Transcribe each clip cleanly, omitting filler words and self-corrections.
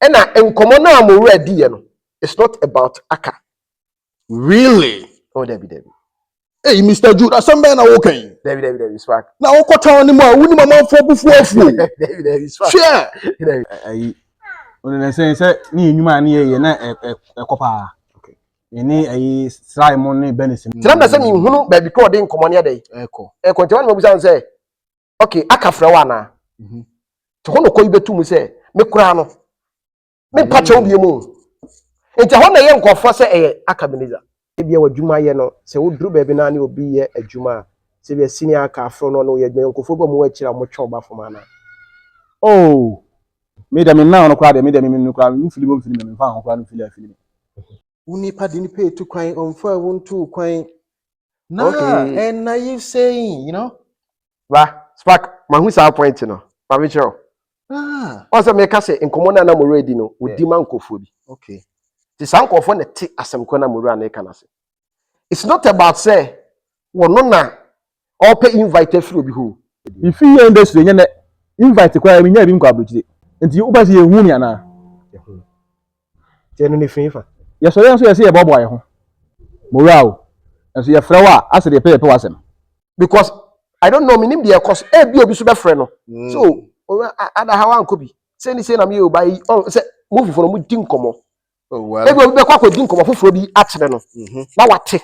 And enkomo na mo ready no. It's not about Aka. Really? Oh, Debbie. Hey, Mr. Jude, somebody na okay. Debbie, spark. Now, what town anymore? We need my man for before. Debbie, spark. Share. When I say, ni nyuma ni ye na ekopa. Okay. Ni sry money benefit. Tell me say me hunu baby ko de enkomo ne dey. Eko nti wan mo busan say, okay, Aka fra wa na. To hono ko ibetu mu say, me kura no. Me pacho bi mu. Nti hono ye nkofo say Akabenezer. Ebia wadwuma ye no se wodru baabi na ne obi ye adwuma se bia senior aka afro no no ye adwuma nkofo ba mu akira mo twa oba foma na. Oh, me dem na no kwa de me dem no kwa me fili me fa ho kwa no fili. Uni pa di pay to kwan onfa wontu kwan. Okay. And now you saying, you know? Ba, spark ma hu sa point no. Ma me chero. Wasa me ka say enkomo na mo ready no, odi man nkofo bi. Okay. Ti san nkofo na ti asem ko na mo ra na ka na say. It's not about say wono na all pay invite free obi ho. If you industry nya invite kwa me nya bi nkwa abrochire. Nti u ba se ehunu ya na. Ti eno ne finfa. Ya so ye so ye se ye bobo ye ho. Mo ra o. Enso ye fra wa ase de pe wasem. Because I don't know minim de cause e bi obi so be frɛ no. So ada hawa anko bi. Say ni say na me o ba say move for no mu di nkomo. Oh well. E bi obi be kwa di nkomo foforo bi akyere no. Na wate.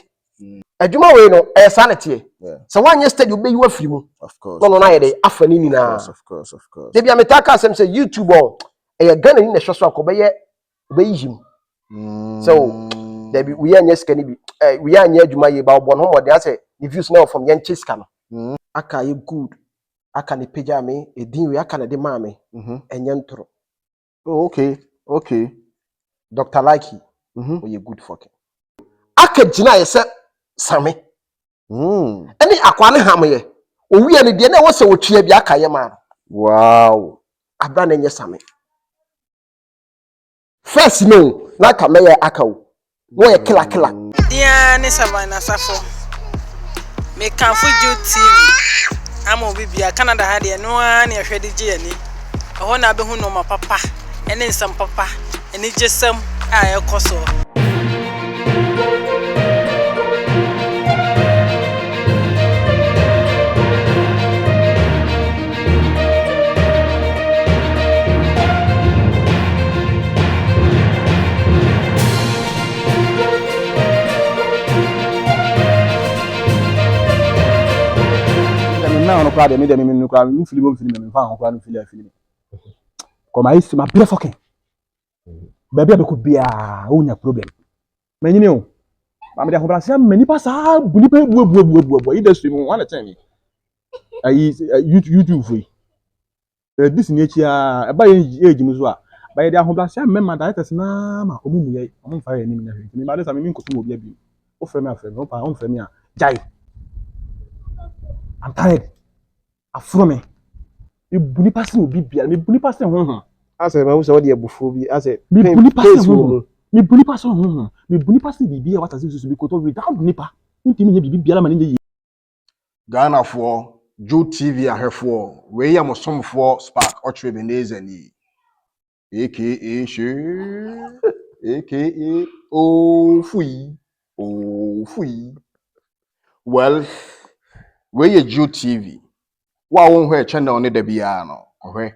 Adwuma we no e sanete. So wanye steady obi yi afiri mu. Of course. No na ye dey afa ni nyina. Of course. Dey bia metaka asem say YouTube on e Ghana ni na hwe so akobe ye yim. So there be we anya sika ni bi we anya adwuma ye ba obon ho mode ase the views na from yan chiska no. Aka ye good. Aka ne pagya me edin we aka na de ma me. Enye ntoro. Oh, okay. Dr. Likey. We ye good fucking. Aka gina ye se same. Any akwa ne ham ye. Owi ani de na wo se wotwe bi aka ye ma. Wow. Abra na nye same. First no, na ka me ye aka wo. Wo ye killer. Dia ne Savannah Safo. Me kan fu Jude TV. Amo bibia Canada ha de no an ye hwede gye ani. Ho na be hu no ma papa. Ene nsam papa. Ene jesam a ye koso. Na no kwa de me dem no kwa me fili me fa ho kwa no fili. Come I see my brother fucking. Baby be ko bia onya problem. Manyini o. Ma me de hobrase am mani pa sa buni pa bu industry mo wan tell me. Ayi YouTube free. This ni echi a ba ye ejim so a. Ba ye de hobrase am mema directors na ma omumu ye. Omu fa ye ni nya hwe. Me ba de sa me nkotum obi abi. O frɛ me afrɛ me, o pa o frɛ me a. Jai. I'm tired. Afro me. Me buni passe obi bia, me buni passe honhom. Ase ma wo se wo de abufo bi ase Me buni passe honhom. Me buni passe honhom. Me buni passe bibi e wata so bi ko to without nipa. Ntimi nya bibi bia la ma nya yi. Ghana for Jude TV ahefo. We ya mosomfo Spark Akabenezer ni. AKA she. AKA fui. Well, we ye Jude TV. Wa won hwe channel ne da bia no. Ohwe.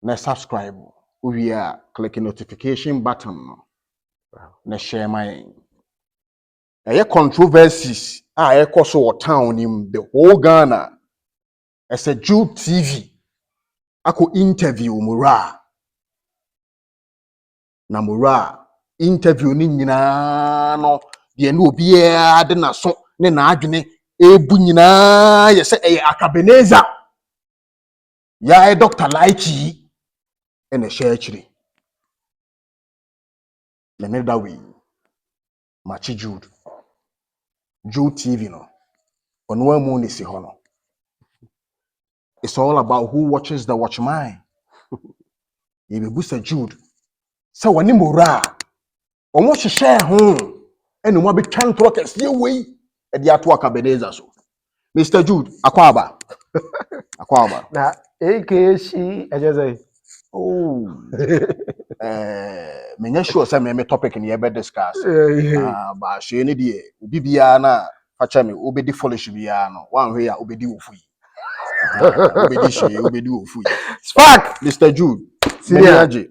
Na subscribe. We are click notification button no. Na share my. Eye controversies e koso town in the whole Ghana. As a Jude TV. Ako interview Mura. Na Mura interview ni nyina no de no bia de na so ne na adwene ebu nyina ye se Akabenezer ya Dr. Likey ene share chiri le me da we machi Jude TV no ono amu ni si ho no. It's all about who watches the watchman. Ye be busa Jude se woni mora omo hwehwe ho ene mo abetwa ntoro kese wei e de ato Akabenezer so. Mr. Jude akwaba. Na AKC ejeze Oh. Menya sure say me topic ni e be discuss. Ba hwe ni de obi bia na facha me obedi foolish bia no. Wan hwe ya obedi ofu yi. Obedi hwe, obedi ofu yi. Spark. Mr. Jude.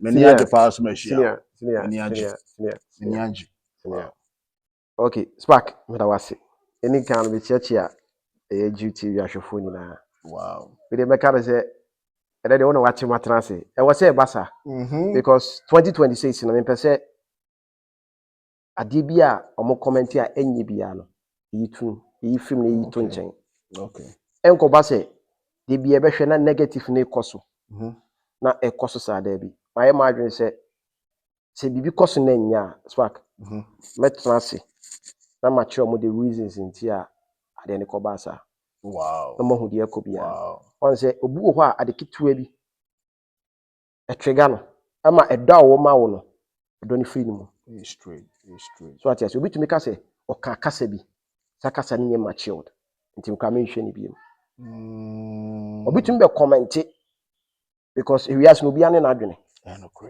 Many aje pass me hwe. Senior. Okay, Spark, me da wase. Any kind of church here, Jude TV ahwefo nyina. Wow. We dey make say e dey want watch matran say. E was say basa. Because 2026 na me pese ade bia omo comment a enyi bia no. Yi film na yi to nchen. Okay. Enko ba say de bia be hwe na negative na ekoso. Na ekoso sa da bi. My imagine say bibi koso na nya Spark. Metran say na match omo the reasons inti a ade ne ko ba sa. Wow. No mo hu de ekobia. Wow. On say obu wo ho a ade kitua bi. E trigger no. Ama edo a wo ma wo no. Edo ni free ni mo. Straight. So at yes, obi to make us say oka kasa bi. Sa kasa ni matured. Nti nka me hwe ni bi. Obi to be comment because if we ask no bi ane na adwene.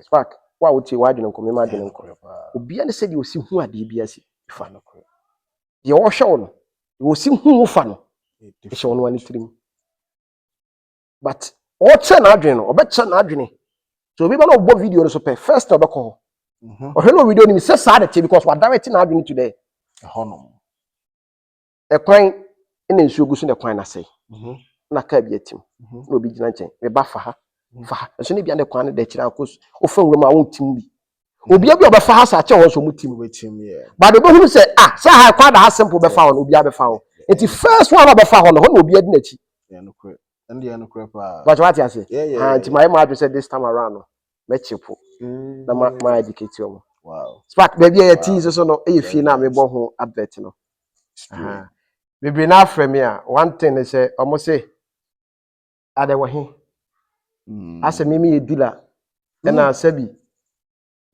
Spark, wa wo tie wa adwene nko me ma adwene nko. Obi ane se de osi hu ade bi asi. Fa no kro. Ye wo hwe wo no. Osi hu wo fa no. E hwe wo no ani tirim. But o che na adwene no, obeche na adwene. So obi ba no bo video no so pe first na obekọ. No video ni say sad because we direct na adwene today. Honom. E kwan ina nsuo gu so na kwan na say. Na ka bi atim. Na obi gina nchen. Me ba fa ha. Fa ha. So ne bia na kwan na da kira akos. O fa nwura ma won tim bi. Obi abi obefa ha sa che won so mutim wetim yeah. But obi hu say say ha kwa da ha simple be fa won obi abefa won. Enti first one obefa ho no ho na obi adi na chi. Yeah no correct. And the no correct pa. But what you say? Yeah. Enti my mother said this time around no. Me chepo. Na my educate you. Wow. Spark baby e tease so no e fie na me bo ho advert no. Baby na frame ya one thing is say almost say ade wo he. Ase mimi ye dealer. E na sabi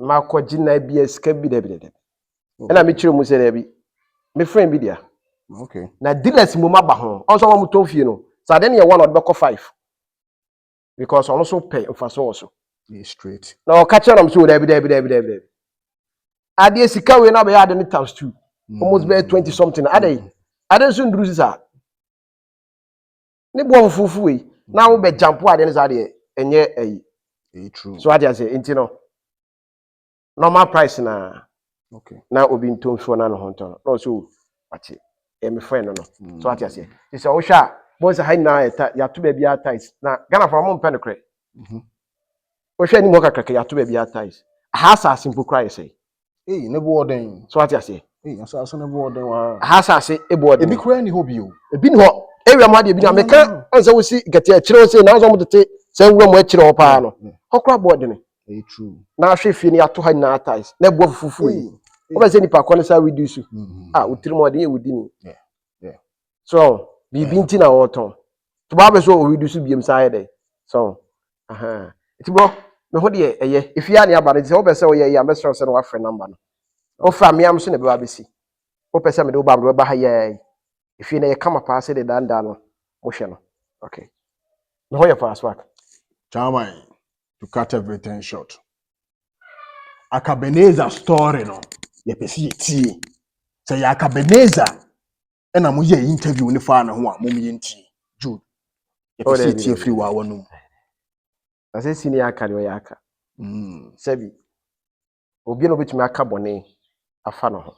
ma ko gina bia ska bi da bi. E na me kire mu say da bi. Me friend bi dia. Okay. Na dealers mu ma ba ho. On so mo to fie no. So then you one or be 5. Because also pay for so. Straight. Now catch them so there be. Ade sika we na be add any times 2. Almost be 20 something. Ade so nduru sisa. Ni bo fufu we. Na wo be jump ade ni ade enye ayi. True. So ade say enti no. Normal price na. Okay. Na obi ntom so na no honto. No so ati. Me friend no. So ade say. Say o sha bon say na ya to be bia ties. Na Ghana from mo pen kre. O hwe ni mo kakra ya to be bia ties. Ha sa simple cry say. Ne bo oden. So ade say. Asaso ne bo oden wa. Ha sa say e bo oden. Ebi kra ni ho bi o. Ebi ni ho. Area ma de bi na meka anza wo si gete a kire wo say na zo mo tete say wura mo a kire ho pa no. Ho kra bo oden. True. Na hwe fie ni ato ha na ties. Na bo fufu yi. O be say ni pa ko ne sa reduce. Utiri mo oden e wudi ni. Yeah. So bibi nti na woton to ba be so o reduce biem sa dey so iti bro me ho de eye ifia ne aba ne se o be se o ye ya me sure se no wa frɛ number no o fra me am so ne be ba besi o pese me de o ba bro ba ha ye ifia ne ye kama pa se de danda no mo hwe no okay me ho ye fast work Chairman, to cut everything short. Akabenezer story no ye pesi tie say Akabenezer ena mo ye interview ni fa na ho a mo me ntie Jude ye pesi tie free wa wonum na say senior aka de o ya aka sabi obi no betumi aka bone afa no ho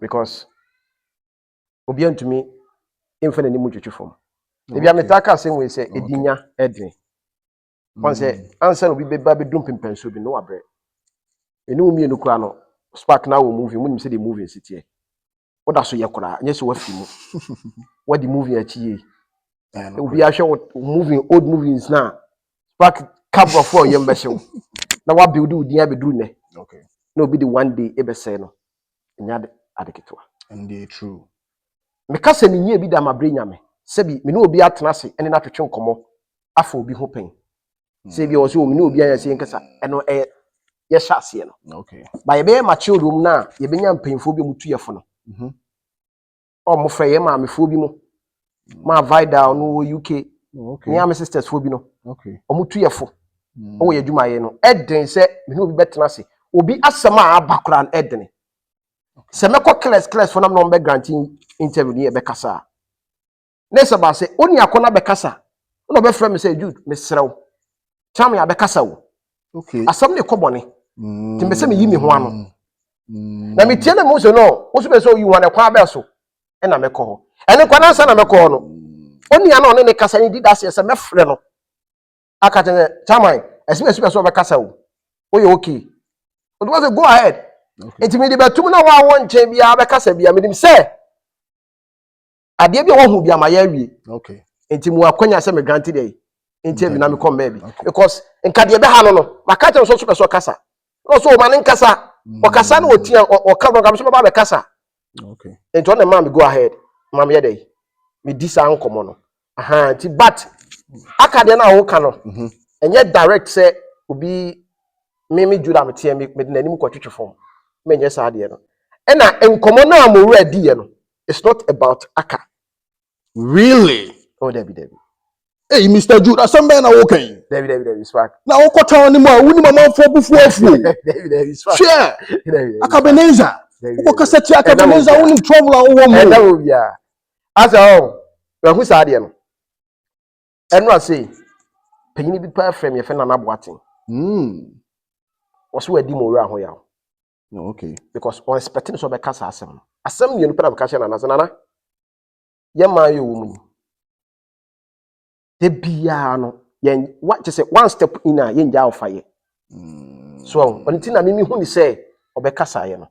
because obi antumi emfa na ni mu twetwe fom e bia metaka asem we say edinya edwen on say answer obi be ba be dum pempenso bi no abre eni umi enu kura no spark na wo movie mu nim say the movie sitie oda so ye kura anya so wafi mu what the movie achi obi a hwe movie old movies na spark cover for yem be hwe na wa build udin abeduru ne okay na obi the one day e be say no nya adeketwa and they true me ka se menye bi da mabre nyame se bi me no obi atena se ene na twetwe nkomo afa obi ho pen se bi o so me no obi anya se nkasa eno ye sha se no okay ba ye be ma children na ye benya mpenfo bi mutu ye fo no o mo frɛ ye ma me fo bi mo ma Vida no UK Okay. Me am sisters fo bi no. Okay. Omo tuyefo. O ye adwuma ye no. Eden se me no bi betena se. Obi asema abakora an eden. Se mekọ class for nam no be granting interview ni e be kasa. Nessa ba se oni akona be kasa. No be frame say Jude, me serew. Cham ya be kasa wo. Okay. Asam ne kobone. Ti me se me yi me ho ano. Na me tie na mo so no, wo so be so yi wan e kwa be so. E na me ko. Ene kwa na nsa na me ko no. Oni ya na one ne kasa ni dida se me frɛ no. Aka tene chamai, esime so be kasa wo. O ye okay. But was go ahead. Enti me de betum na wa won nche bia be kasa bia me dim se ade bia wo hu bia ma ya wie. Okay. Enti mu akwanya se me granted dey. Enti bi na me come baby. Because nka de be ha no maka tene so so kasa. No so ma ne nkasa. O kasa na otia o ka no so ba be kasa. Okay. Enti on ma me go ahead. Ma me dey. Me di sa nkomo no. Aha, enti but akade na wo ka no. Enye direct say obi me Jude am tie me de nanim kwatwetwe fom. Me nye sa de no. E na nkomo na amoru adi ye no. It's not about aka. Really? Oh, Debbie. Hey, Mr. Jude, asamba na wokan. Debbie, spark. Na wokota ni mo a wuni mama fo bufu afu. Debbie, spark. Share. Debbie. Akabenezer. Woko kaseti Akabenezer woni trouble a wo mo. Eda wo bia. Asa o. We hu sa de no. Enu ase. Panyini bi pa frame ye fe na naboaten. Oso wadi mo wura ho ya. No, okay. Because on expecting so be kasa asem. Asem mienu pe na be kasa na na. Ye man yo wo mu. De bia no yen what just say one step in a yen ja ofa ye. So on ti na mimi hu ni say obekasa ye no.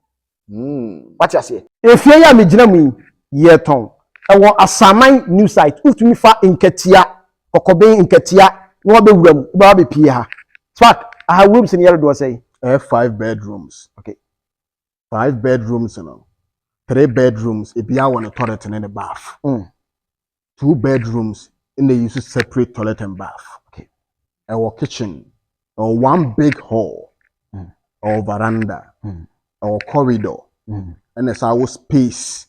What you say? Efie ya me gina mu ye ton. E wo asaman new site. Utumi fa nketia, kokoben nketia, no be wuram, ba be pie ha. Spark, I have rooms in here do say. 5 bedrooms. Okay. 5 bedrooms, 3 bedrooms, if you want a toilet and a bath. 2 bedrooms, and they use separate toilet and bath. Okay. Our kitchen, or 1 big hall, or veranda, or corridor, and there's our space,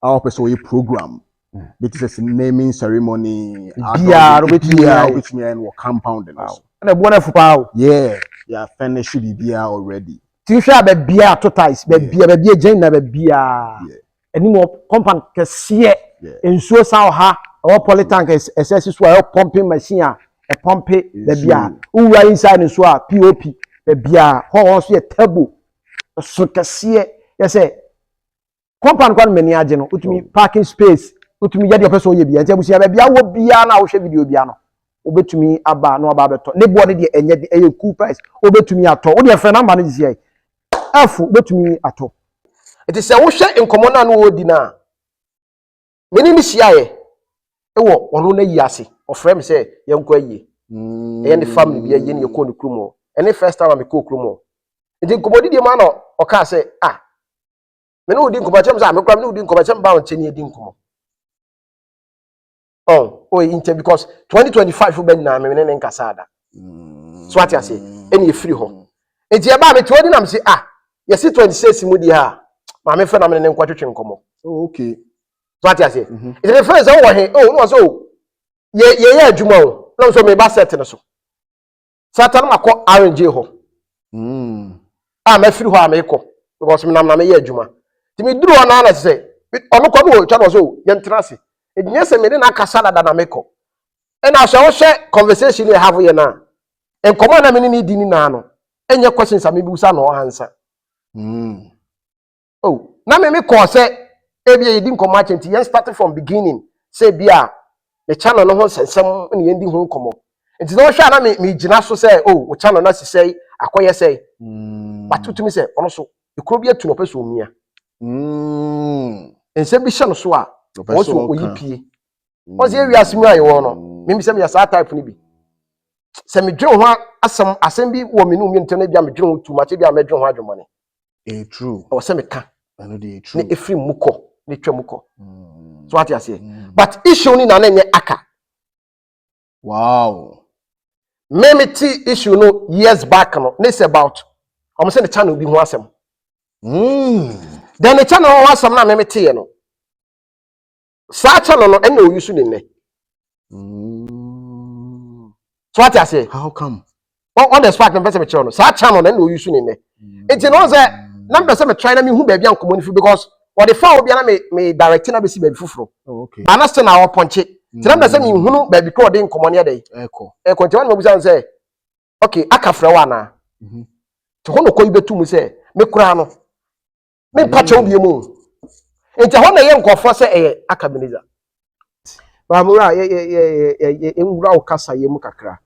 our personal program. This is a naming ceremony. Which me and compound. And a wonderful power. Yeah, finished the beer already. Tisha be bia to ties, be bia jane na be bia. Any more compound kesiye. Ensuo sa ha, our polytank is so a pumping machine, a pump the bia. Who are inside and so POP, the bia, how also a table. So kesiye, yes, say compound kwan many agent, utumi parking space, utumi yadi person ye bia. Ntia busia be bia wo bia na wo hwe video bia no. Obetumi aba no aba beto. Ne board de enye de cool price. Obetumi ato. Wo de friend number no gie. Afu betumi ato. It is a wo hwe nkomo na no odi na. Meni ni sia ye. E wo ono na yi ase. Ofrem say ye nko ayi. E ne family bia ye ne ye ko ne krumo. Any first time me ko krumo. Nti nkomo di ma no o ka say ah. Me no odi nkomo chem say me kram no odi nkomo chem ba on cheni edi nkomo. Oh, inter because 2025 ben na me ne nkasada. So what you say? Any free ho. Enti e ba me to odi na me say ah, ye see 26 mu di ha. Ma me fe na me ne nkwatwetwe nkomo. Oh, okay. So what you say? It the friends wo he. Oh, no so ye adwuma o. No so me ba set no so. Satan makọ RNJ ho. Ah, me free ho a me ko because me nam na me ye adwuma. Ti me duru ona na say, ono ko no twa no so ye ntrase. Edinye se me de na kasala da na meko. E na hwe wo hwe conversation we have here na. Enkomo na me ni di ni na no. Enye questions am bi sa no answer. Oh, na me ko se e bia yedi nkomo achenti yen start from beginning. Say bia the channel no ho sensem ne yen di ho nkomo. Enti no hwe na me gina so say oh, wo channel na sisei akoye say. Batutumi say ono so ekro bia tu no peso omia. Ense bi hye no so a also oyipie. Oze wi asemu aye wo no. Mimi se me ya sa type ni bi. Se me dwen ho asem bi wo me no mi ntene bia me dwen ho tu ma che bia me dwen ho adwomone. True. O se me ka. I know true. Ne efri muko, ne twa muko. So what you say? But issue ni na na nye aka. Wow. Me ti issue no years back no. This about I'm saying the channel bi ho asem. Then the channel ho asem na me ti ye no. Sa channel no ene o yusu ni ne. So what I say? How come? On the spot, number 7 channel. So channel, then no use in there. It's in all that number 7 trying to me who baby and community because what the foul be me directing a bit baby fufro. Oh, okay. But not still our punch it. So number 7 who baby called in common day. Echo. A continue to say, okay, Akafrawana. To hold a coy betu say, me crano. Me patch on the moon. Into one a young for say Akabenezer. Bamura, ye kasa ye mukakra.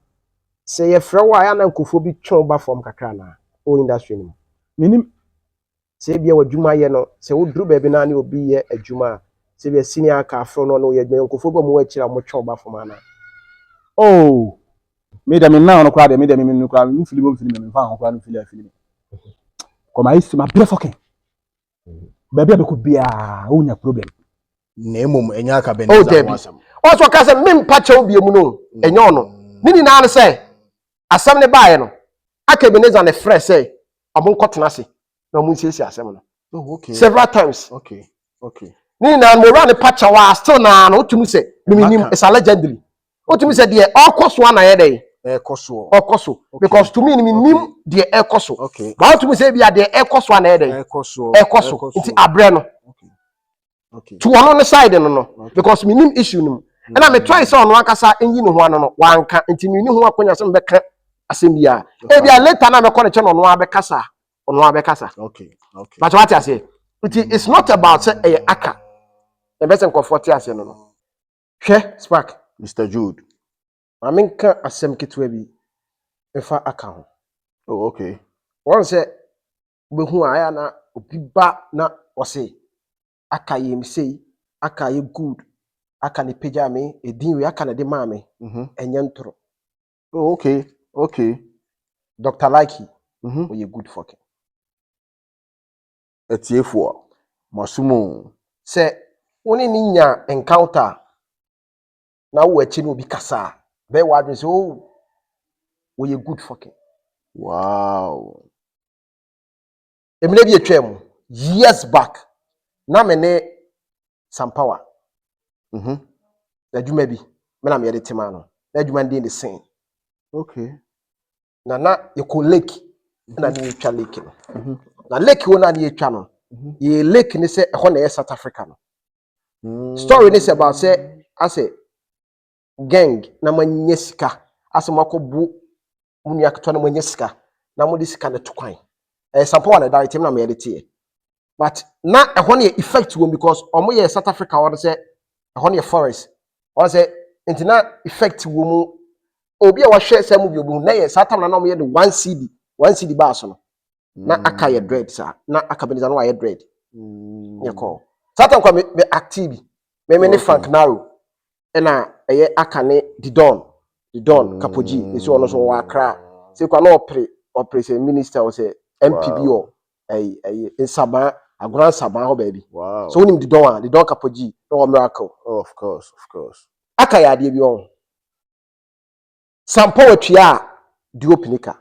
Say a frawa ya na nkofo bi twon from kakra na o industry nim. Minim Say bia wadwuma ye no, say wo dru ba bi na ne obi ye adwuma. Say bia senior ka afro no no ye adwuma nkofo ba mu akira mo twon from ana. oh me dem na no kwa de me dem me no kwa me fili bo fili me fa ho kwa no fili afili. Come I see my brother fucking. Baby be could be a onya problem. Nemum enya Akabenezer. Oh Debbie. Also ka say me mpacha obi emu no enyo no. Nini na say asam ne baaye no. Akabenezer ne fresh say abon kotena se. Na mu siesie asem no. Oh, okay. Several times. Okay. Okay. Nini na mo run pacha wa still na no tumi say minim is a legendary. O tumi say de okoso na ye dey. Okoso. Because to me minim de ekoso. Okay. But to me say bia de ekoso na ye dey. Ekoso. Nti abre no. Okay. To one on the side no because minim issue nim. And I me try say on akasa enyi no ho no wanka nti minim ho akonya say mbeka asem bia. E bia later na me call che no no abekasa. Ono abekasa. Okay. Okay. But what I say, it's not about say aka. The best comfort ase no no. Hwe spark Mr. Jude. I mean ka asem ketwa bi efa aka ho. Oh, okay. One say be hu aya na obi ba na wose aka yem sei aka ye good aka ne pagya me edin we aka na de ma me enye ntoro. Oh, okay. Okay. Dr. Likey we good fucking. Etiefo. Masumo. Say woni ni nya encounter na wo achi no obi kasa be wa adwen say oh we good fucking. Wow. Emile bi etwam years back na me ne some power na djuma bi me na me yede tema no na djuma ndin the same. Okay. Na ye ko lake na ne twa lake no na lake wo na ne twa no ye lake ni say e ho na ye South Africa no story ni say about say ase gang na manye sika ase makobu munu yakto na manye sika na mo di sika na to kwan some power na direct na me yede tie. But na e ho na effect wo because omo ye South Africa wo say e ho na forest wo say intina effect wo mu obi a wa hwe say mu bi obu na ye satam na omo ye de 1 cd ba so no na aka ye dread sa na Akabenezer no wa ye dread ye call satam kwa me active me ne Frank Naro na eye aka ne the don kapoji esi ono so wa akra se kwa na opre say minister o say MPB o insaba agran saba ho baby. Wow. So unim the don kapoji no miracle. Oh, of course. Aka ya de bi on some poetry a di opinika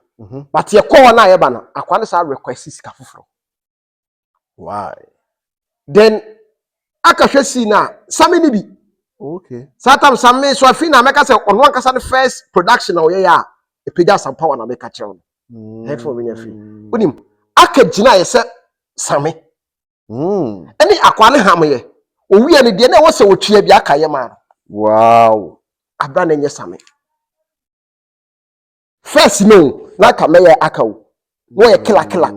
but ye call na ye ba no akwa ne sa request sika foforo. Why? Then aka hwe si na same ni bi. Okay. Satam same so afi na meka say ono ankasa the first production na oye ya e pagya some power na meka kire on headphone we free unim aka gina ye say same any akwa ne ham ye owie ne de na wo se wotua bi aka ye ma. Wow. Abra na nye same first no na ka me ye aka wo no ye killer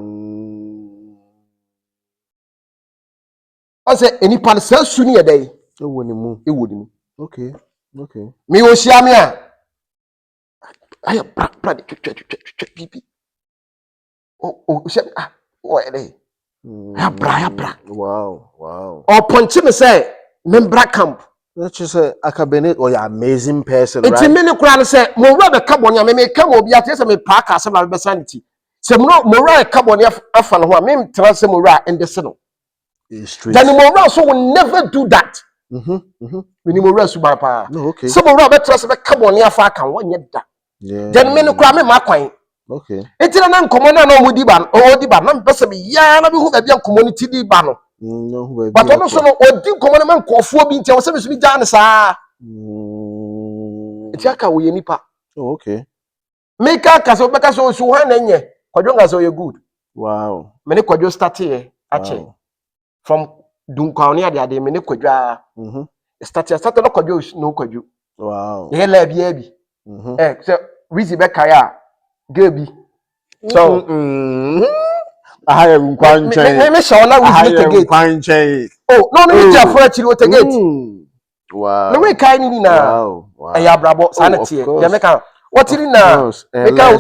ose eni pan sa su ni ye dey E woni mu. Okay. mi wo hia me a ayo pra de twetwe pipi o se o e dey ya bra Wow. o ponchi me say membra camp. Let's just say Akabenezer or your amazing person, It's right? a minute crown say mo ra be carbon ya me ka mo bia te say me pa ka say na be sanity say mo ra carbon ya afa no ho a me tra say mo ra in the sino then mo ra so will never do that me ni mo ra su ba pa okay. so mo ra be tra say be carbon ya afa kan wonye da then me ni crown me ma kwan okay etira na nkomo na no di ba na be say me ya na be hu ba bia community di ba no but ono so no odi nkomo na man kofuo bi ntia wo say me so bi ja ne saa etiaka wo ye nipa Oh, okay. Make a caso because so one enye. Kwadwo so you good. Wow. Many kwadwo start here ache. Wow. From Dunkwaoni ade many kwadwo. Start no kwadwo no kwadwo. Wow. Ye la bi. So Wizzy be kaya gebi. So I am quite me show na Wizzy gate. Oh, no me tell for actually what gate. Wow. No we kai ni na. Wow. Ya brabo sa na tie. Ya make am. What ni na? Make am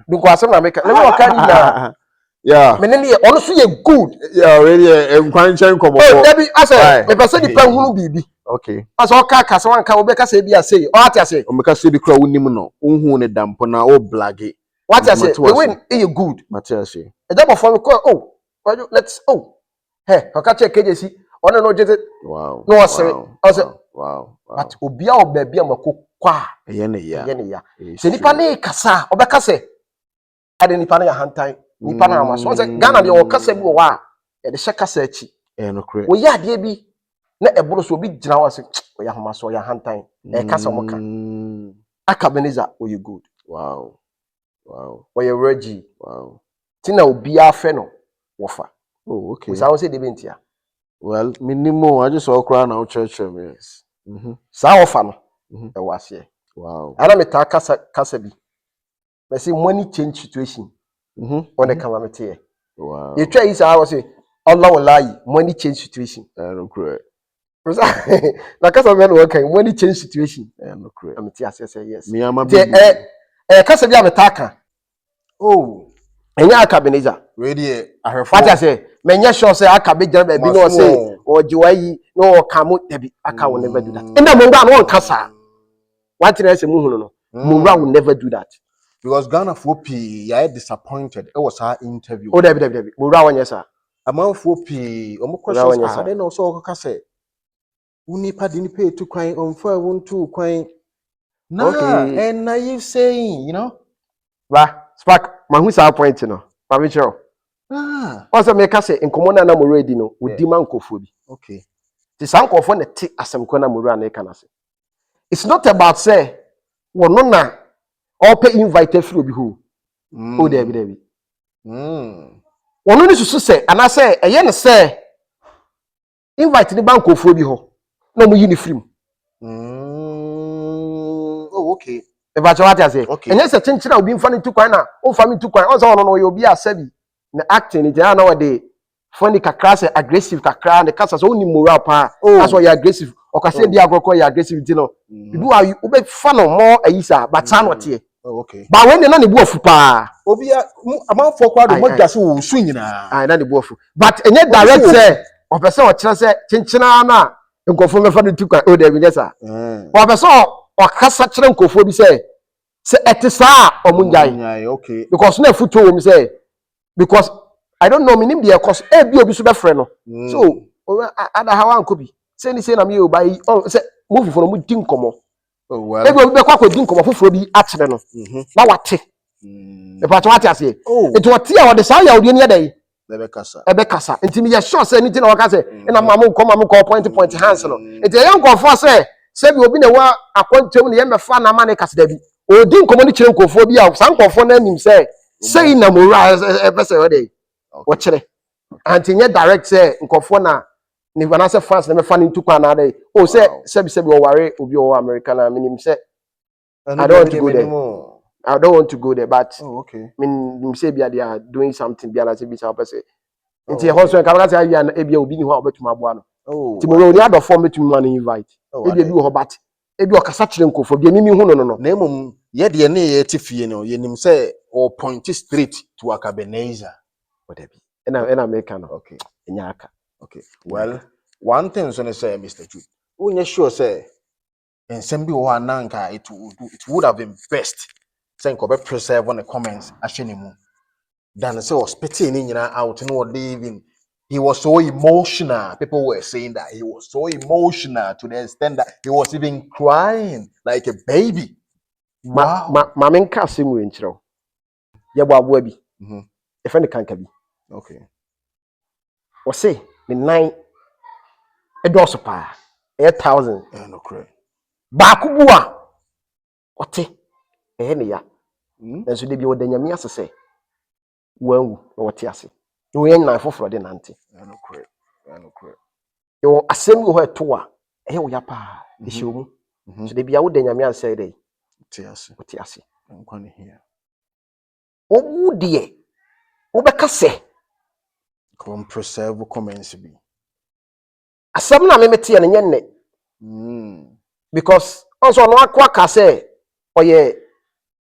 Dunkwa asem na make. No me kai ni na. Yeah. Me ne ono so ye good. Yeah, really quite komo. Oh, Debbie, I say, me person di pen hunu bibi. Okay. As o ka kasa wan ka obeka say bia say. O ati say. O meka say bi kra wonim no. Unhu ne dampo na o blage. What I say? The win e good. Matia say. E dey before me call let's hey, o ka check KJC. Ono no jete. Wow. No o say. O say. Wow. But obia oba bia makọ kwa. Eye ne ya. Se nipa ne kasa, obeka say. Ade nipa na ya hantan. Nipa na amaso. O say Ghana de o kasa bi wo wa. E de hye kasa achi. No correct. Wo ya de bi na eboro so obi gina wa say o ya homa so ya hantan. E kasa mo ka. Akabenezer, oh you good. Wow. Or you regi. Wow. Tina obi afe no wofa. Oh, okay. We say de bentia. Well, minimum I just walk around our church yes. Sa wofa no. E was here. Wow. Ana meta kasa bi. Me say money change situation. On the camera mete. Wow. You try is I was say Allah will lie, money change situation. No correct. Na kasa men working money change situation. No correct. I'm say yes. Me am kasa bi ametaka. Oh, enya Akabenezer. Ready ahwefo. What I say? Menya sure say Akabe jara be no say o jiwayi no kamo debi aka will never do that. Enda monga no kasa. What thing I say muhunu no. Monga will never do that. Because Ghana for P I disappointed. It was our interview. Oh debi. Monga won yes sir. Amount for P omo questions I don't know so ka say. Unipa didn't pay to cry on 412 crying. Nah, okay. And naive saying, you know. Ba, spark, mahu sa point no. Pa me chero. Also make say nkomo na mo ready no, odi man kofo bi. Okay. Ti san kofo na ti asem ko na mo ra na ka na say. It's not about say wono na all pay invite free obi ho. O debi. Wono ni susu say ana say eye ne say invite ni ban kofo bi ho. Na mo yi ni free. Oh, okay. If I what I say, okay. And yes, a chinchina will be funny to Kwana, oh, family to Kwana, also, no, you'll be a sebi. The acting, it's nowadays funny kakra, aggressive kakra, and the cast only moral pa. Oh, that's why you're aggressive. Or can say, be aggressive, you know. You do, you be fun or more, Aisa, but Sanotie. Oh, okay. But when you're not the wolf pa, Obia, amount for quite a month, just who swing I not the wolf. But in that direct say, or person or chance, chinchina, and go from the funny to Kwana, oh, there, yes, sir. Or person. Or kasa chere nkofo bi say etisa omunjai okay because na futo wo mi say because I don't know me nim dey cause e bi obi so be frɛ no so ada hawa anko bi say ni say na me o bai say move for no mu din komo oh well e bi obi be kwa din komo foforo bi akyere no na wate e pa wate ase it wate a wo de sa ya wo ni dey ebe kasa ntimi ye sure say anything na wo ka say na mamu ko point hands no enti ye nkofo say sebi obi na wa akwantem ne ye mefa na ma ne kasa da bi odi nkomo ni kire nkofo bi a san nkofo na nim say na mora ebese we dey wo kire anti nye direct say nkofo na ni bana say fans na mefa ni ntukwa na dey o say sebi o ware obi o America na minim say I don't want to go there but okay mean say bia they are doing something bia na say bi say person nti hoso nka bana say bia obi ni ho obetuma abo no ti mo ro ado form betumi man invite ebi bi ho bat ebi o kasa kire nkofo bi mimi hu no na emom ye de ne ye tifie no ye nim say or point straight to Akabenezer whatever ena make no okay enya aka okay well one thing so say Mr. Jude we sure say ensem bi wo ananka it would have been best say nko be preserve on the comments ahyenimu than say hospital ni nyina out no leaving. He was so emotional. People were saying that he was so emotional to the extent that he was even crying like a baby. Wow. Mama nka semu enchiro. Ye bo abo abi. E fe ne kanka bi. Okay. O say the 9 edoso pa. 8,000. No cry. Ba kubu a. Ote. ne ya nanso de bi wo danyame asese wanwu na wote ase wo yen na foforo de nante no kure yo asem wo eto a wo ya pa e hyewu so de bia wo danyame asese de wote ase nkwa ne hia wo de wo beka se kom preserve comments bi asem na me mete ne nne because also no akwa ka se oye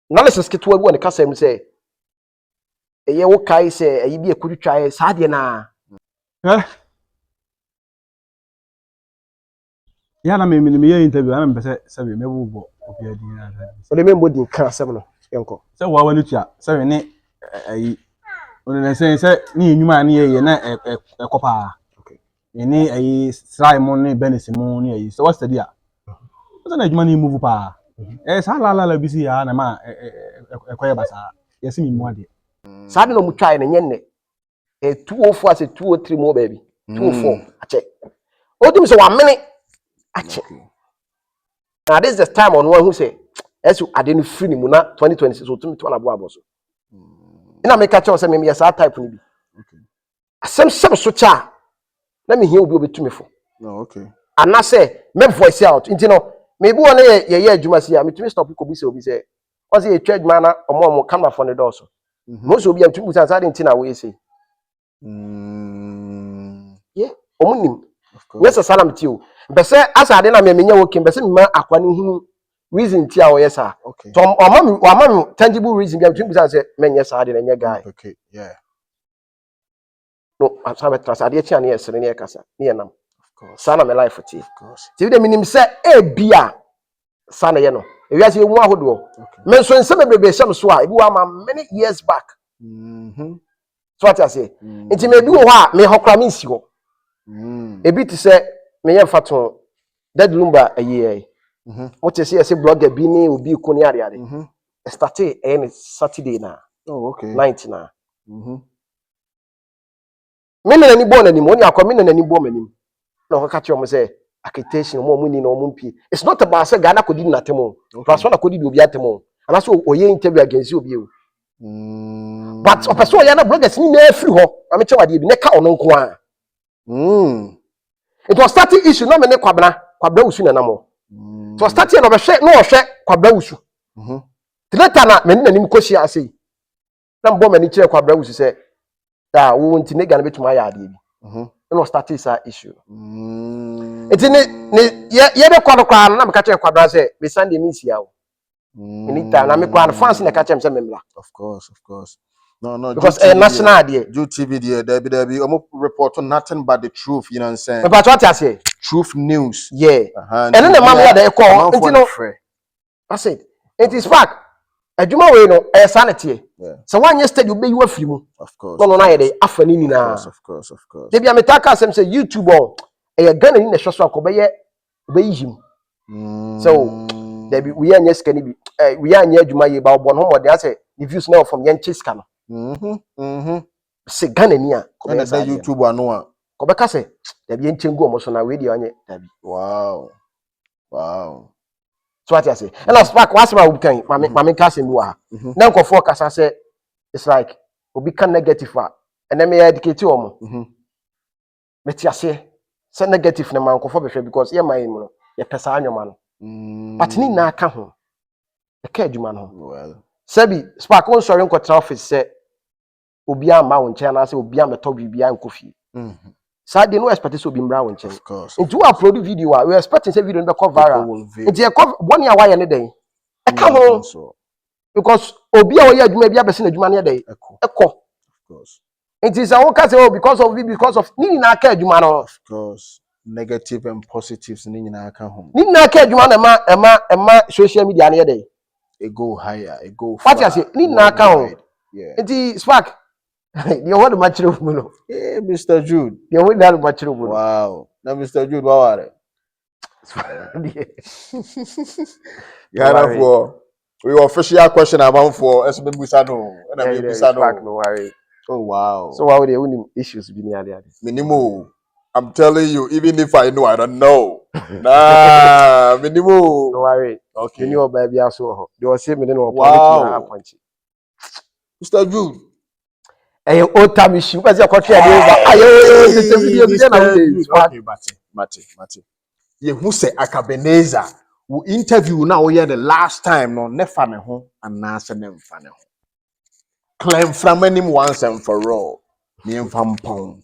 analysis ketewa bi won ka sem se eye wo kai se ayi bi ekudutwa sa de na ya na me ye interview ana mpese se me bubo obi adi na o de membo din ka asem no yenko se wa wani tua se ne ayi on se ni enwuma na ye na ekopa okay ni ayi sry mo ni benisi mo ni ayi se wa study a se na enwuma ni move pa sa la bisi ya na ma ekoye basa yesi mi mu ade sa de no mu twa ne nne 204 ase 203 mo baby 204 ache o dim se wa mene ache now this is the time on one who say esu ade no free ni mu na 2026 o tumi to na bo aboso ina me ka che o se me yes type ni bi okay asem so cha na me hia obi obetumi fo no okay ana say me voice out nti no me bi wona ye adwuma si ya me tumi stop ko bi se obi se o se ye twa adwuma na omo camera for ne door so mo so obi am tumi busa sa de nti na we say yeah omunim yes salam ti o bese asade na me menya wokin bese me ma akwa ne hunu reason ti a wo yes a okay so o tangible reason bi am tumi busa say menye sade na nye guy okay yeah no asabe trasade ti ane yesere ne yakasa ne yenam of course sana me life ti of course ti de minim se e bia sana ye no e wiase emu ahodo me so nse bebrebe hyam so a e bi wa ma many years back so what I say nti me bi wo ha me hokra me nsi ho e bi ti se me ye faton dead lumba aye what you say blogger bi ni obi ko ni ade ade started any Saturday na oh okay night na me na ni bo na ni mo ni akwa me na ni bo manim na ho ka che o mo say accreditation mo mu ni na o mu mpi it's not about say Ghana kodi na temo plus one kodi bi obi atemo ana so oye interview against obi e but o person ya na bloggers ni na free ho am che wade bi ne ka ono nko a it was starting issue no me ne kwabra usu na namo it was starting no be hwe no hwe kwabra usu later na me na nim koshi ase na mbo me ni kire kwabra usu se da wo nti ne Ghana betuma ya ade bi it was starting sa issue eti ne ye be kwa na me ka kire kwabra se be Sunday mi sia o anytime na me kwa fans na ka kire se memla of course no because a national idea Jude TV there be report on nothing but the truth, you know what I'm saying? but what I say Truth news. yeah and then the man there call you know I said it is fact adwuma we no e sanity so one yesterday you be you afiri mu of course no na ye dey afani ni na of course dey bia metaka asem say YouTube on e Ghana ni na hwe so akobe yim so there be we anya sika ni bi we anya adwuma ye ba obon ho mo dey say the views now from yan chiska no se Ghana ni a ko be say YouTube anu a ko be ka say there be enchengu omo so na we dey anya there be wow so what I say and as back was my can mama ka say mi wa na nkofo kasa say it's like obi can negative and then me educate omo me ti ase say negative na man nkofo be hwe because ye man mu no ye pesa anwoma no but ni na aka ho e ka adwuma no well sabi spark on sorry nko office say obi ama won chen na say obi ameto bibia nkofi so they no expect so be mra won chen of course into upload video we expecting say video no be cover viral into e cover one ya why ne den e ka ho because obi a oya adwuma bia bese na adwuma ne den eko of course it is a say oh because of ni na aka adwuma no of course negative and positives ni nyina aka ho ni na aka adwuma na ema social media ne den it go higher it go far what you say ni na aka ho yeah it spark you want much room no hey Mr. Jude you want that much room wow now Mr. Jude what are yeah for we official question amount for SBBusa no and I Busa no worry oh wow so why would they issues be near there minimo I'm telling you even if I know I don't know Nah, minimum. No worry. Okay. You know baby aso. They will say me no Wow. point. Mr. Jude. Eh old time issue. Because you country over. Ayo, this video be na we. Okay, Mate. Ye who say Akabenezer who interview now we the last time no nefa ne ho anase ne mfa ne ho. Claim from him once and for all. Me mfa mpon.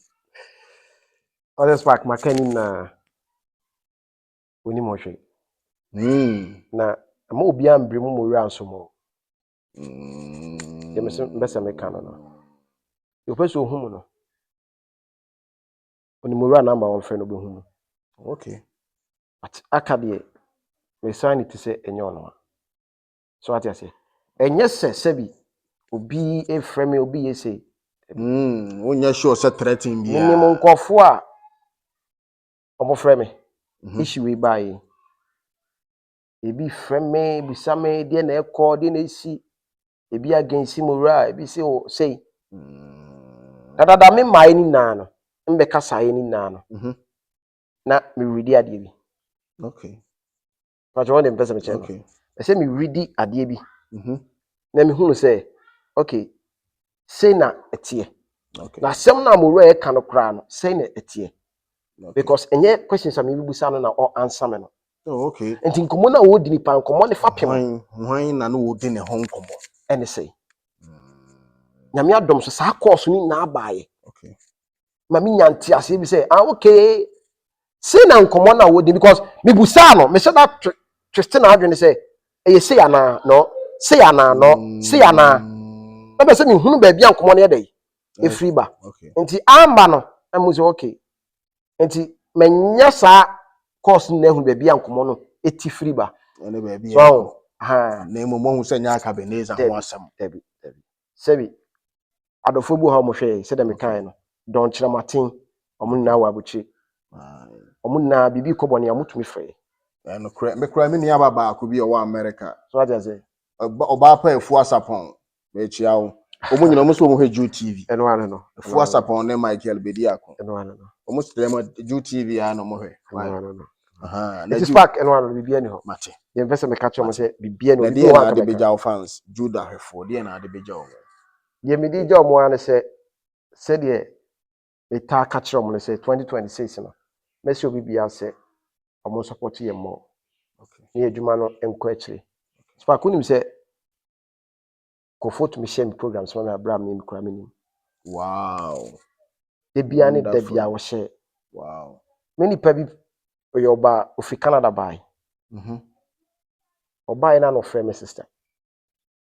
Other spark makani na oni mo hwe. Na ama obi ambre mu mo wi anso mo. Ye me mbesa me kan no. You person ohum no. Oni mo wi number 1 friend obi hum. Okay. But akade me sign it say enyo no. So what you say? Enye sebi obi e frame obi ye say. Onya sure say threatening bia. Minimum nkofo a omo frame. Issue we buy. Ebi frame bisame de na ekọ de na esi. Ebi against mora, ebi say o say. Dada me mai ni na no. Mbe kasa ye ni na no. Na me ready ade bi. Okay. But you want them person me check. Okay. I say me ready ade bi. Na me hunu say okay. Say na etie. Okay. Na sem na mora e kan kra no, say na etie. Because enye questions am bi busa no na or answer me no. Oh, okay. Enti nkomo na wo di ni pa nkomo ne fapem. Hwan na no wo di ne ho nkomo. Ene say. Nyame adom so sa course ni na abaye. Okay. Mami nyanti ase bi say, okay. Say na nkomo na wo di because me busa no, me say that twist na adwene say, e say ana no, say ana no, say ana. Na be say me hunu ba bia nkomo na ye dey. E free ba. Okay. Enti amba no, amu say okay. Enti menya sa course na hu ba bia nkomo no, eti free ba. Ene ba bia. So, ha, na emo mo hu say nya Akabenezer ho asem. Debi. Sebi adofo bu ha mo hwe se de me kan no don kire matin omo na wa buchi omo na bibi kobone ya mutumi fe No kra me kra me ni ababa ko bi o wa America so what you say oba pa efu asapon me chia wo omo nyina omo so omo hwe Jude TV eno ano no efu asapon ne Michael Bediako eno ano no omo stream Jude TV ya no mo hwe eno no na it is back eno ano bibi ani ho mate ye mfese me catch omo say bibi ani bibi wa de beja fans Jude ahwefo de na de beja o ye me di ja omo an se de me ta catch omo say 2026 no mesi obi bia say omo support ye mo okay ni adwuma no enko akire so pa kunim say ko photo me share me program so na abra me kura me nim wow de bia ne de bia wo share wow many pebi oyoba ofi Canada buy oba ina no frame my sister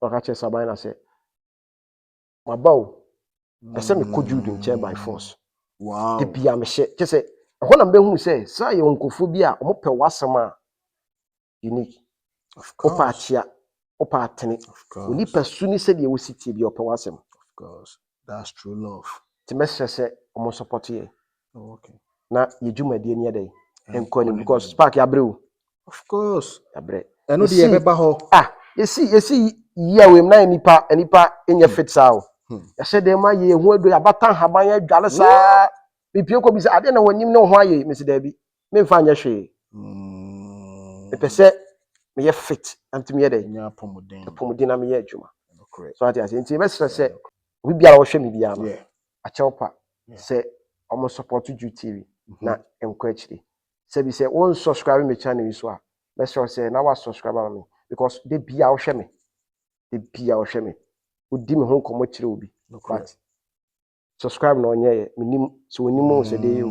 oka che sabai na say mabaw ese me ko Jude nche by force wow de bia me share che say ho na mbe hu say sa ye nkofo bi a omo pe wasem a unique of course opa achia opa atene oni pesu ni se de wo city bi opa wasem of course that's true love ti message say omo support ye okay na ye dwumade ni ede enko ni because spark ya brew of course ya bre eno de ye beba ho yesi ye we na nipa enya fit sao ya se de ma ye hu ado ya batan haban ya dwale sa bipie ko bi se ade na wanim ne ho aye mesi da bi me mfa anya hwe me pese me ye fit antimi ye de nya pomodin na me ye adwuma so ati ase nti me se obi biara wo hwe me bia no a cheopa se omo support Jude TV na enko akiri se bi se won subscribe me channel so a me sure say na wa subscribe on me because de bia wo hwe me odi me ho komo kire obi but subscribe na onye minim so onim se de yo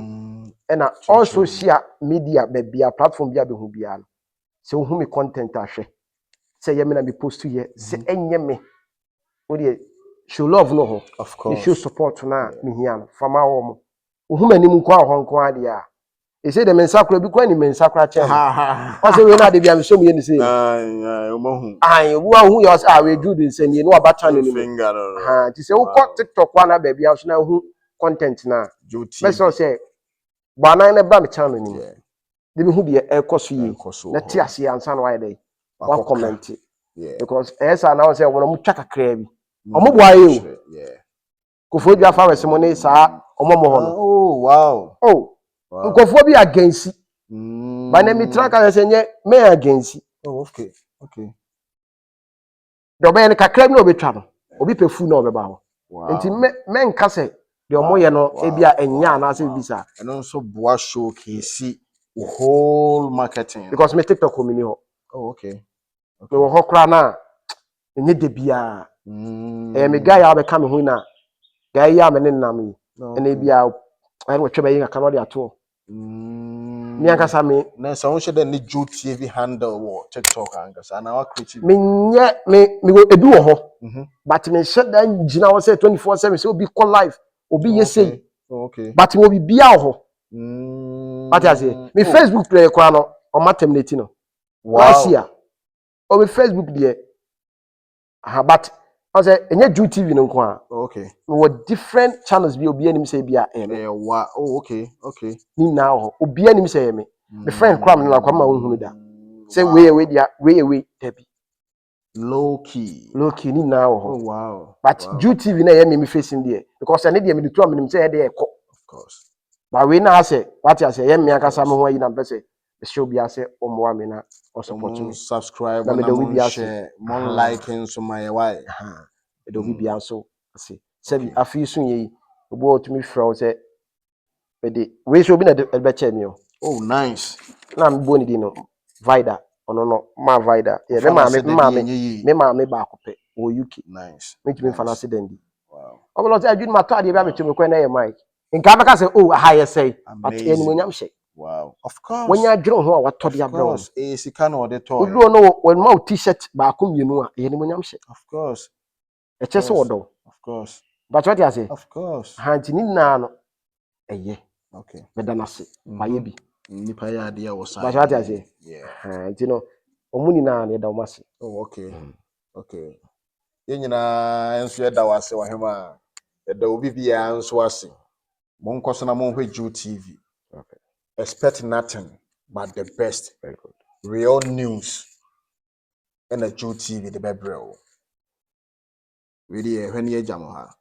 and all social media be bia platform bia be hu bia no se hu me content ahwe se ye me na me post here se enye me wo de show love no ho of course show support na me hia no fama wo mo hu manim nko ahonko ade a e say de men sakura bi kwa ni men sakura che o se we na de bia me so me ni say omohu wo hu yo say we Jude nsani no abata no ni ti se wo ko TikTok wa na ba bia so na hu content na me so say banan na ba me channel ni de bi hu de e koso yi na ti ase ansa no wa dey wa comment because esa na say wo mo twa kakra bi omo bo aye o kofo dua fa wese mo ne sa omo mo ho no oh wow nkofo bi against By name me track and say me against. Oh, okay. The obey any kakra no betwa no. Obi pe fu no obeba ho. Wow. Enti me nka say the omoye no ebia enya na say bisa. And also boa showcase whole marketing. Because me TikTok community ho. Oh, okay. Me wo ho kra na enye de bia. Me guy ya be ka me hu na. Guy ya me ne nam yi. Ene bia I wo twebe yin aka no de ato. Me ankasa me na so won shede ni Jude TV handle wo TikTok ankasa na wa creative. Me edu wo ho. But me shut down gina wo say 24/7 say obi call live. Obi yesay. Okay. But we be bia wo ho. What I say? Me Facebook play kwa no o matemneti no. Wow. Last year. O me Facebook there. But I say enye Jude TV no kwa. Okay. We were different channels bi obi anim say bia Wow. Oh, okay. Ni na ho. Obi anim say me. Me friend kram no akwa ma wonhunu da. Say we dia we debi. Low key ni na ho. Oh wow. But Jude TV na hear me facing there because I need them to am say there of course. But we now say what I say me akasa me ho yi na pese the show bi ase omo me na or support me subscribe and share more liking so my why e do bi so say say afi sun yi obo to me frau say we show bi na be che me o. Oh nice. Na me bo ni di no Vida no ma Vida yeah me ba ko pe o UK nice me timi fana se dendi. Wow. Obolo say adwuma to ade ba me tumi ko na ye mic nka maka say oh ha ye say but eni monyam hye. Wow, of course. When you adwon ho a wato de abro. Of course, sika na ode to. Odu no when ma t-shirt ba ko mienu a eni monyam hye. Of course. E chese wodo. Of course. But what you say? Of course. Hanti ni na no eye. Okay. Beda na se. Ba ye bi. Nipa ya de wo sa. But what you say? Yeah. Hanti no omuni na na da umase. Oh, okay. Okay. Ye nyina enso ye da wase wa hema. E da obi bia enso ase. Mon koso na mon hwe Jude TV. Okay. Expect nothing but the best. Very good. Real news. And a Jude TV the bebro. Really when ye jam ha.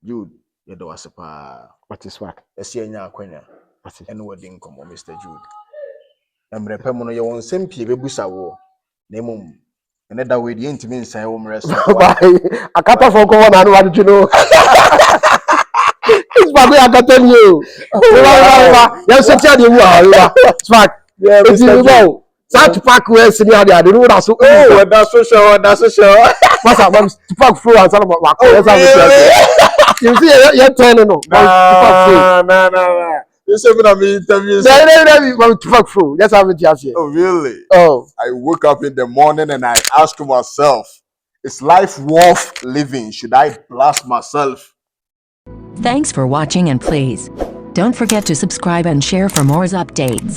Jude ye da wase pa. What is work? Ese anya akwanya. What is? And wedding komo Mr. Jude. Emrepe mo no ye won sempie bebusa wo. Na mum ene da we die ntimi nsan wo mreso. Akata for come na no what you know. It's bago akata ni o. Ya so tia de wu ha. Spark. Yeah, Mr. Jude. South Park we sini ade no da so. Oh, that's so sure. Masa mam Tupac flow and some wa ko yes am. You see you turn no. No. You say me na me interview. No, Tupac flow. Yes am it here. Oh, really? Oh. I woke up in the morning and I ask myself, is life worth living? Should I blast myself? Thanks for watching and please don't forget to subscribe and share for more updates.